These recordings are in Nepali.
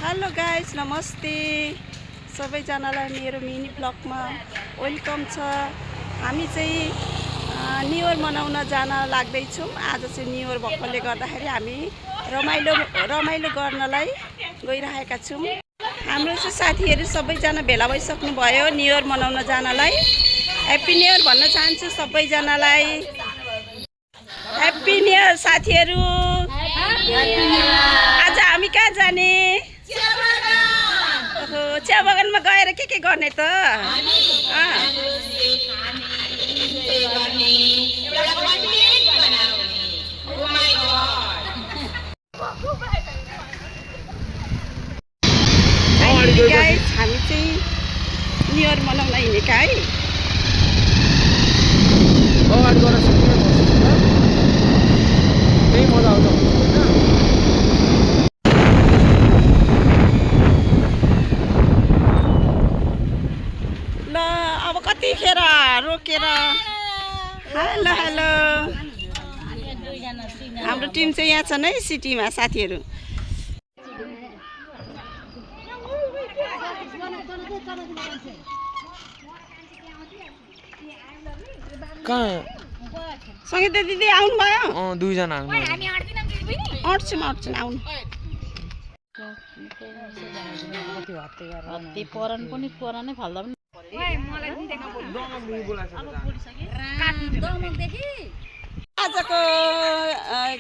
हेलो गाइस, नमस्ते सबैजनालाई मेरो मिनी ब्लगमा वेलकम छ। हामी चाहिँ न्यू इयर मनाउन जान लाग्दैछौँ। आज चाहिँ न्यू इयर भएकोले गर्दाखेरि हामी रमाइलो गर्नलाई गइरहेका छौँ। हाम्रो चाहिँ साथीहरू सबैजना भेला भइसक्नु भयो न्यू इयर मनाउन जानलाई। ह्याप्पी न्यू इयर भन्न चाहन्छु सबैजनालाई। ह्याप्पी न्यू इयर साथीहरू। आज हामी कहाँ जाने? चिया बगानमा गएर के गर्ने त? गाइस, हामी चाहिँ न्यू इयर मनाउन हिँडेका है। मजा आउँछ ल अब कतिखेर रोकेर। हेलो हेलो, हाम्रो टिम चाहिँ यहाँ छन् है सिटीमा साथीहरू। कहाँ सङ्गीता दिदी आउनु भयो? दुईजना अट्छौँ आउनु। आजको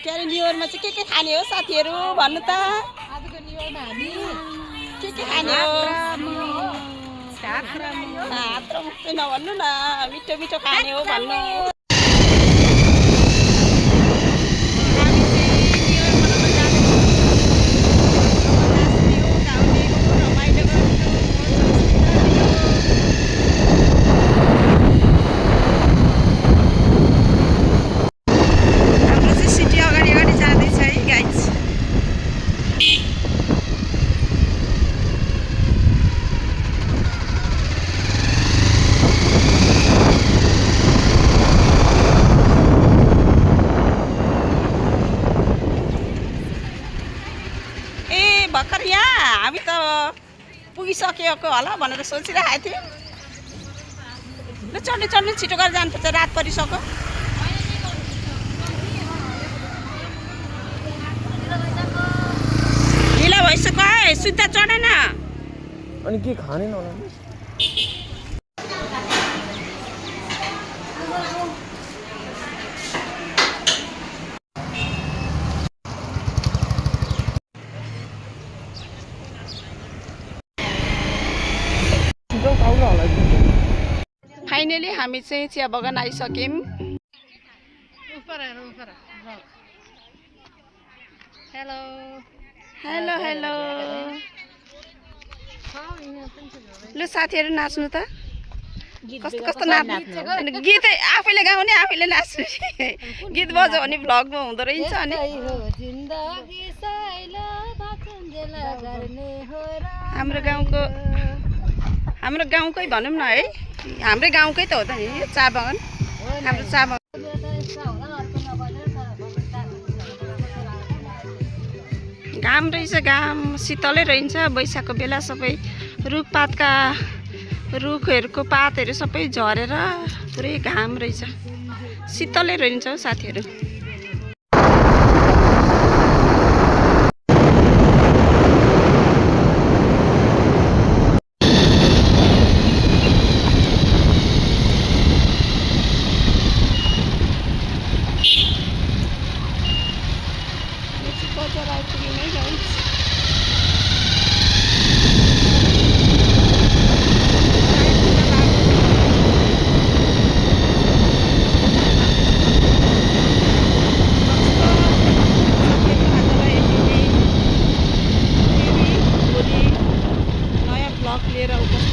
के अरे न्यू इयरमा चाहिँ के खाने हो साथीहरू भन्नु त? आजको न्यू इयरमा हामी के खाने हो? भात हात र मुख चाहिँ नभन्नु न, मिठो मिठो खाने हो भन्नु। भर्खर यहाँ हामी त पुगिसकेको होला भनेर सोचिरहेको थियौँ। ल चढ्नु छिटो गरेर जानुपर्छ, रात परिसक्यो। ढिला भइसक्यो है, सुत्ता चढेन। अनि के खाने न फाइनली हामी चाहिँ चिया बगान आइसक्यौँ। Hello hello hello. ल साथीहरू नाच्नु त। कस्तो कस्तो नाच्नु? गीत आफैले गाउने आफैले नाच्नु। गीत बज्यो भने भ्लगमा हुँदो रहेछ। अनि हाम्रो गाउँकै भनौँ न है, हाम्रै गाउँकै त हो त नि यो चिया बगान। हाम्रो चिया बगान घाम रहेछ, घाम शीतलै रहन्छ। वैशाखको बेला सबै रुखहरूको पातहरू सबै झरेर पुरै घाम रहेछ, शीतलै रहन्छ हौ साथीहरू। लिएर उपस्थित